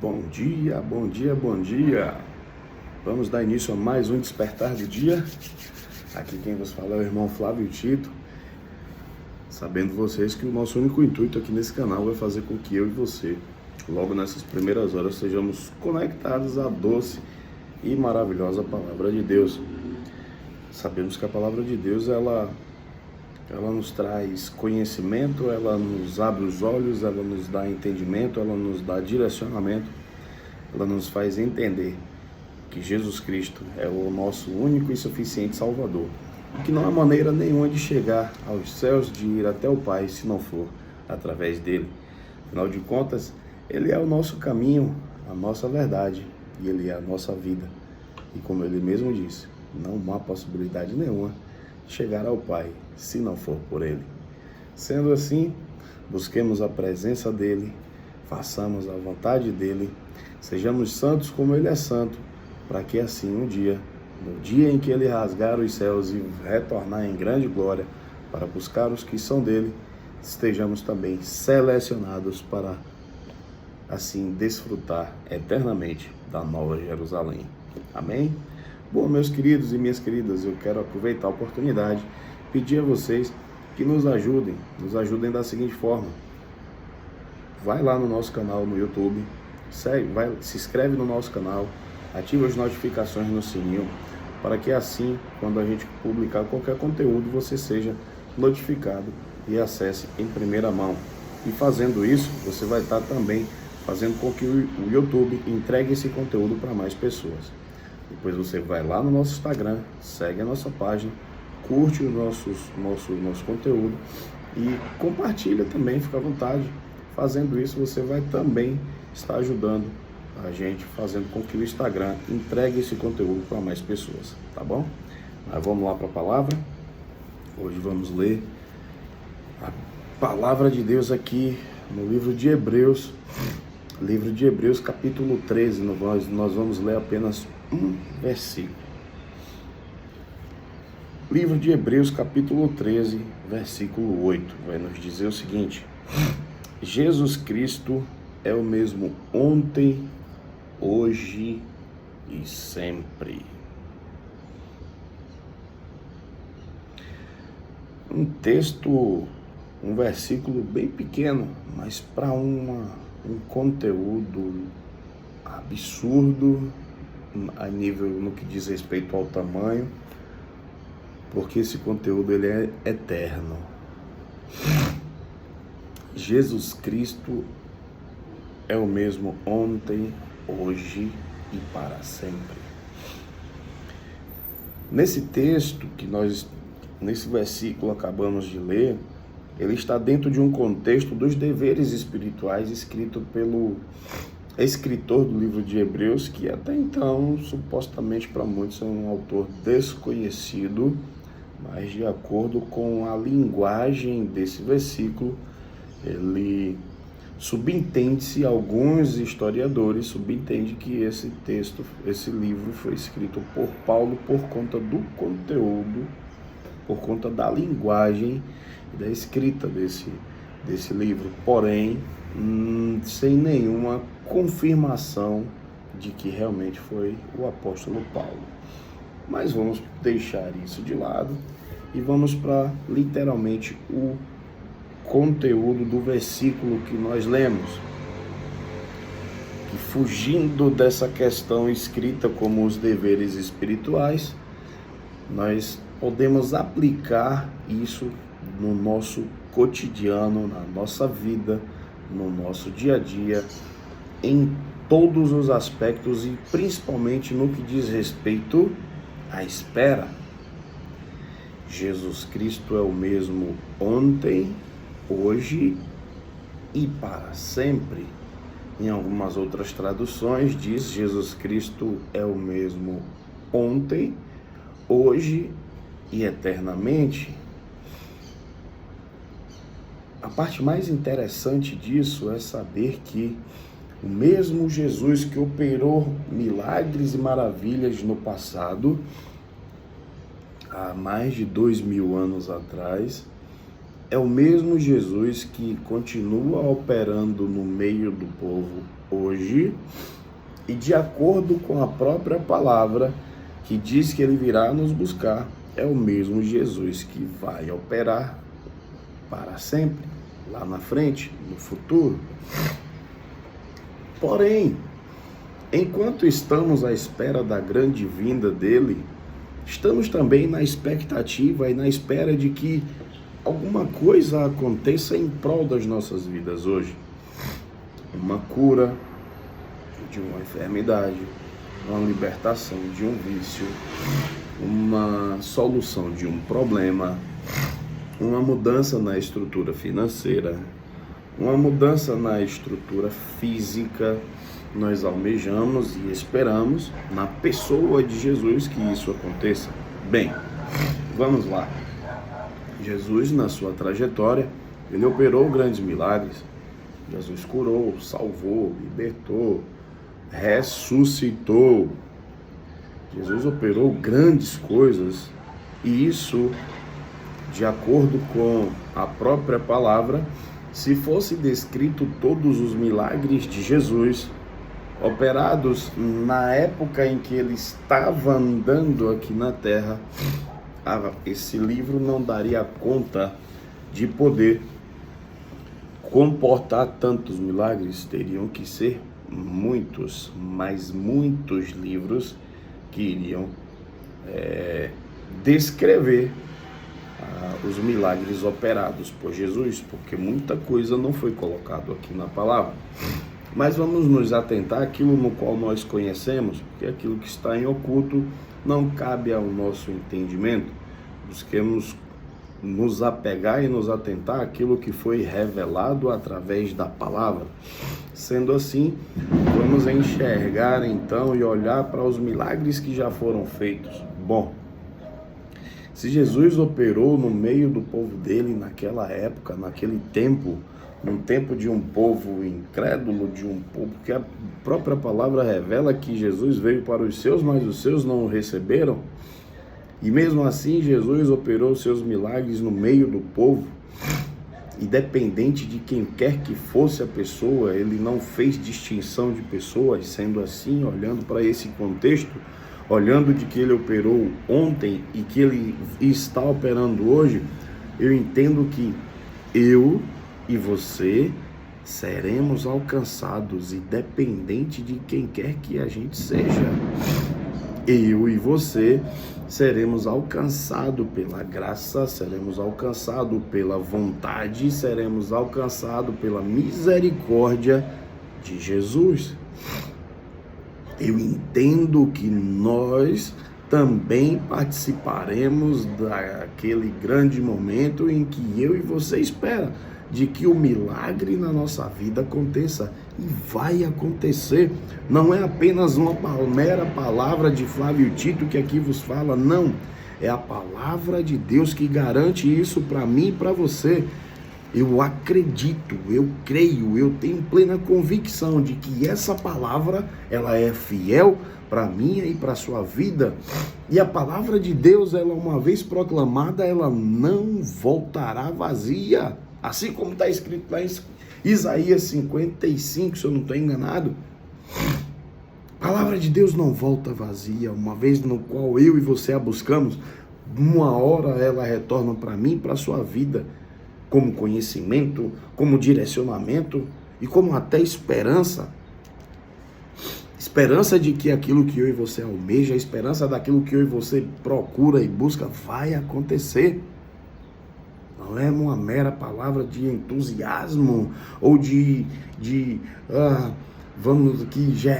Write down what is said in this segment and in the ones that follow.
Bom dia, bom dia, bom dia. Vamos dar início a mais um Despertar do Dia. Aqui quem vos fala é o irmão Flávio Tito. Sabendo vocês que o nosso único intuito aqui nesse canal é fazer com que eu e você, logo nessas primeiras horas, sejamos conectados à doce e maravilhosa Palavra de Deus. Sabemos que a Palavra de Deus, ela nos traz conhecimento, ela nos abre os olhos, ela nos dá entendimento, ela nos dá direcionamento, ela nos faz entender que Jesus Cristo é o nosso único e suficiente Salvador, e que não há maneira nenhuma de chegar aos céus, de ir até o Pai, se não for através dele. Afinal de contas, ele é o nosso caminho, a nossa verdade, e ele é a nossa vida. E como ele mesmo disse, não há possibilidade nenhuma de chegar ao Pai, se não for por ele. Sendo assim, busquemos a presença dele, façamos a vontade dele, sejamos santos como ele é santo, para que assim um dia, no dia em que ele rasgar os céus e retornar em grande glória para buscar os que são dele, estejamos também selecionados para assim desfrutar eternamente da Nova Jerusalém. Amém? Bom, meus queridos e minhas queridas, eu quero aproveitar a oportunidade e pedir a vocês que nos ajudem da seguinte forma. Vai lá no nosso canal no YouTube, se inscreve no nosso canal, ativa as notificações no sininho, para que assim, quando a gente publicar qualquer conteúdo, você seja notificado e acesse em primeira mão. E fazendo isso, você vai estar também fazendo com que o YouTube entregue esse conteúdo para mais pessoas. Depois você vai lá no nosso Instagram, segue a nossa página, curte o nosso conteúdo e compartilha também, fica à vontade. Fazendo isso, você vai também estar ajudando a gente, fazendo com que o Instagram entregue esse conteúdo para mais pessoas, tá bom? Mas vamos lá para a palavra. Hoje vamos ler a palavra de Deus aqui no livro de Hebreus, capítulo 13. Nós vamos ler apenas um versículo. Livro de Hebreus, capítulo 13, versículo 8, vai nos dizer o seguinte: Jesus Cristo é o mesmo ontem, hoje e sempre. Um texto, um versículo bem pequeno, mas para um conteúdo absurdo a nível no que diz respeito ao tamanho, porque esse conteúdo ele é eterno. Jesus Cristo é o mesmo ontem, hoje e para sempre. Nesse texto nesse versículo acabamos de ler, ele está dentro de um contexto dos deveres espirituais escrito pelo escritor do livro de Hebreus, que até então, supostamente para muitos, é um autor desconhecido, mas de acordo com a linguagem desse versículo, ele subentende-se, alguns historiadores subentendem que esse livro foi escrito por Paulo por conta do conteúdo, por conta da linguagem e da escrita desse livro, porém, sem nenhuma confirmação de que realmente foi o apóstolo Paulo. Mas vamos deixar isso de lado e vamos para literalmente o conteúdo do versículo que nós lemos. E fugindo dessa questão escrita como os deveres espirituais, nós podemos aplicar isso no nosso cotidiano, na nossa vida, no nosso dia a dia, em todos os aspectos e principalmente no que diz respeito à espera. Jesus Cristo é o mesmo ontem, hoje e para sempre. Em algumas outras traduções diz: Jesus Cristo é o mesmo ontem, hoje e eternamente. A parte mais interessante disso é saber que o mesmo Jesus que operou milagres e maravilhas no passado, há mais de 2000 anos atrás, é o mesmo Jesus que continua operando no meio do povo hoje, e de acordo com a própria palavra que diz que ele virá nos buscar, é o mesmo Jesus que vai operar para sempre, lá na frente, no futuro. Porém, enquanto estamos à espera da grande vinda dele, estamos também na expectativa e na espera de que alguma coisa aconteça em prol das nossas vidas hoje. Uma cura de uma enfermidade, uma libertação de um vício, uma solução de um problema, uma mudança na estrutura financeira, uma mudança na estrutura física. Nós almejamos e esperamos na pessoa de Jesus que isso aconteça. Bem, vamos lá. Jesus, na sua trajetória, ele operou grandes milagres. Jesus curou, salvou, libertou, ressuscitou. Jesus operou grandes coisas, e isso, de acordo com a própria palavra, se fosse descrito todos os milagres de Jesus operados na época em que ele estava andando aqui na terra, esse livro não daria conta de poder comportar tantos milagres. Teriam que ser muitos, mas muitos livros que iriam descrever os milagres operados por Jesus, porque muita coisa não foi colocado aqui na palavra. Mas vamos nos atentar àquilo no qual nós conhecemos, porque aquilo que está em oculto não cabe ao nosso entendimento. Busquemos nos apegar e nos atentar àquilo que foi revelado através da palavra. Sendo assim, vamos enxergar então e olhar para os milagres que já foram feitos. Bom, se Jesus operou no meio do povo dele naquela época, naquele tempo, num tempo de um povo incrédulo, de um povo que a própria palavra revela que Jesus veio para os seus, mas os seus não o receberam, e mesmo assim Jesus operou seus milagres no meio do povo, independente de quem quer que fosse a pessoa, ele não fez distinção de pessoas. Sendo assim, olhando para esse contexto, olhando de que ele operou ontem e que ele está operando hoje, eu entendo que eu e você seremos alcançados, independente de quem quer que a gente seja. Eu e você seremos alcançados pela graça, seremos alcançados pela vontade, seremos alcançados pela misericórdia de Jesus. Eu entendo que nós também participaremos daquele grande momento em que eu e você espera de que o milagre na nossa vida aconteça, e vai acontecer. Não é apenas uma mera palavra de Flávio Tito que aqui vos fala, não. É a palavra de Deus que garante isso para mim e para você. Eu acredito, eu creio, eu tenho plena convicção de que essa palavra, ela é fiel para minha e para a sua vida. E a palavra de Deus, ela uma vez proclamada, ela não voltará vazia. Assim como está escrito lá em Isaías 55, se eu não estou enganado. A palavra de Deus não volta vazia. Uma vez no qual eu e você a buscamos, uma hora ela retorna para mim e para a sua vida, como conhecimento, como direcionamento e como até esperança. Esperança de que aquilo que eu e você almeja, a esperança daquilo que eu e você procura e busca vai acontecer. Não é uma mera palavra de entusiasmo ou vamos aqui já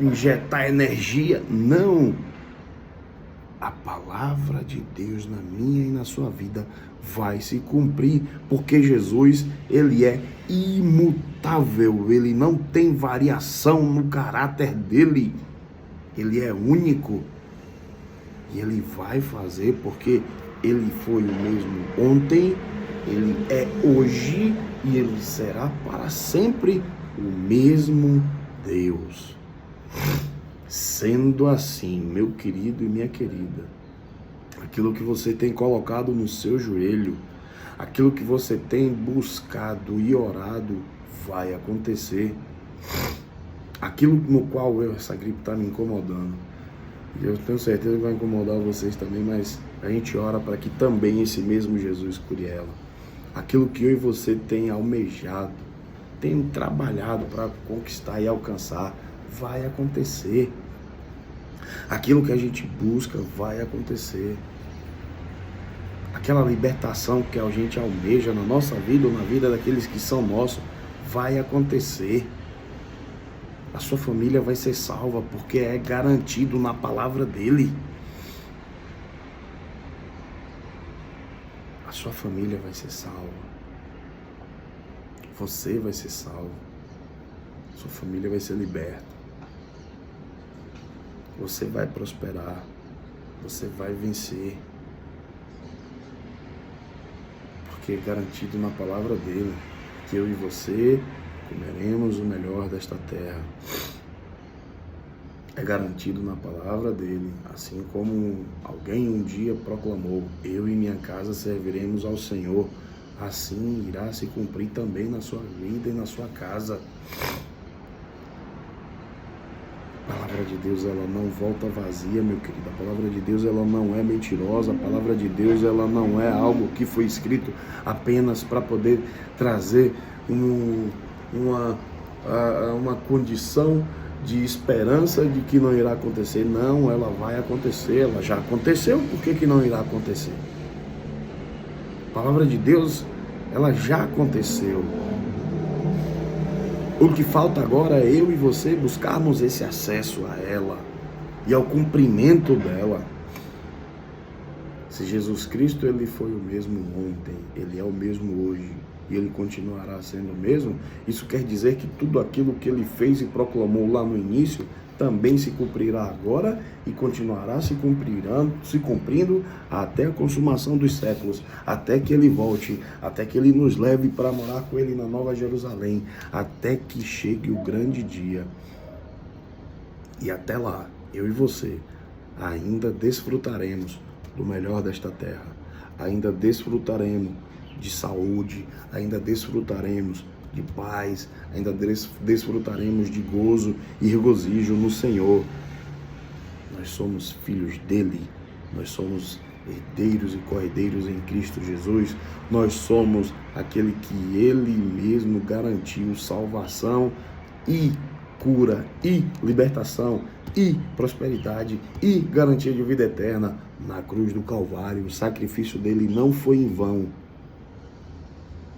injetar energia. Não. A palavra de Deus na minha e na sua vida vai se cumprir, porque Jesus, ele é imutável, ele não tem variação no caráter dele, ele é único, e ele vai fazer, porque ele foi o mesmo ontem, ele é hoje e ele será para sempre o mesmo Deus. Sendo assim, meu querido e minha querida, aquilo que você tem colocado no seu joelho, Aquilo que você tem buscado e orado vai acontecer. Aquilo no qual essa gripe está me incomodando, eu tenho certeza que vai incomodar vocês também, mas a gente ora para que também esse mesmo Jesus cure ela. Aquilo que eu e você tem almejado, tem trabalhado para conquistar e alcançar, vai acontecer. Aquilo que a gente busca vai acontecer. Aquela libertação que a gente almeja na nossa vida ou na vida daqueles que são nossos, vai acontecer. A sua família vai ser salva porque é garantido na palavra dele. A sua família vai ser salva. Você vai ser salvo. Sua família vai ser liberta. Você vai prosperar. Você vai vencer. Porque é garantido na palavra dele que eu e você comeremos o melhor desta terra. É garantido na palavra dele, assim como alguém um dia proclamou: eu e minha casa serviremos ao Senhor. Assim irá se cumprir também na sua vida e na sua casa. A palavra de Deus, ela não volta vazia, meu querido. A palavra de Deus, ela não é mentirosa. A palavra de Deus, ela não é algo que foi escrito apenas para poder trazer uma condição de esperança de que não irá acontecer. Não, ela vai acontecer. Ela já aconteceu, por que não irá acontecer? A palavra de Deus, ela já aconteceu. O que falta agora é eu e você buscarmos esse acesso a ela e ao cumprimento dela. Se Jesus Cristo, ele foi o mesmo ontem, ele é o mesmo hoje e ele continuará sendo o mesmo, isso quer dizer que tudo aquilo que ele fez e proclamou lá no início também se cumprirá agora e continuará se cumprindo até a consumação dos séculos, até que ele volte, até que ele nos leve para morar com ele na Nova Jerusalém, até que chegue o grande dia. E até lá, eu e você ainda desfrutaremos do melhor desta terra, ainda desfrutaremos de saúde, ainda desfrutaremos de paz, ainda desfrutaremos de gozo e regozijo no Senhor. Nós somos filhos dele, nós somos herdeiros e co-herdeiros em Cristo Jesus, nós somos aquele que ele mesmo garantiu salvação e cura e libertação e prosperidade e garantia de vida eterna na cruz do Calvário. O sacrifício dele não foi em vão.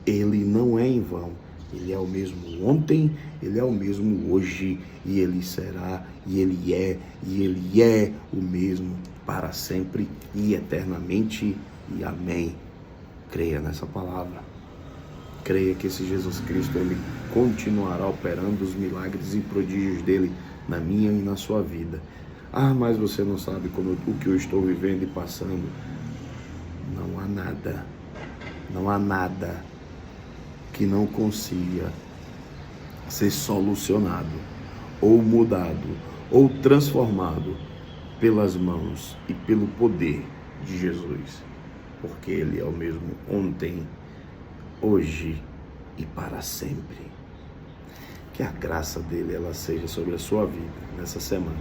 Ele não é em vão. Ele é o mesmo ontem, ele é o mesmo hoje, e ele será, e ele é o mesmo para sempre e eternamente. E amém. Creia nessa palavra. Creia que esse Jesus Cristo, ele continuará operando os milagres e prodígios dele na minha e na sua vida. Ah, mas você não sabe o que eu estou vivendo e passando. Não há nada que não consiga ser solucionado, ou mudado, ou transformado pelas mãos e pelo poder de Jesus, porque ele é o mesmo ontem, hoje e para sempre. Que a graça dele, ela seja sobre a sua vida nessa semana,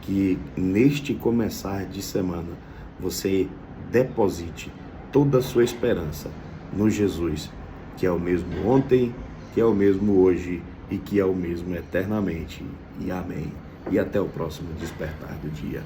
que neste começar de semana você deposite toda a sua esperança no Jesus, que é o mesmo ontem, que é o mesmo hoje e que é o mesmo eternamente. E amém. E até o próximo despertar do dia.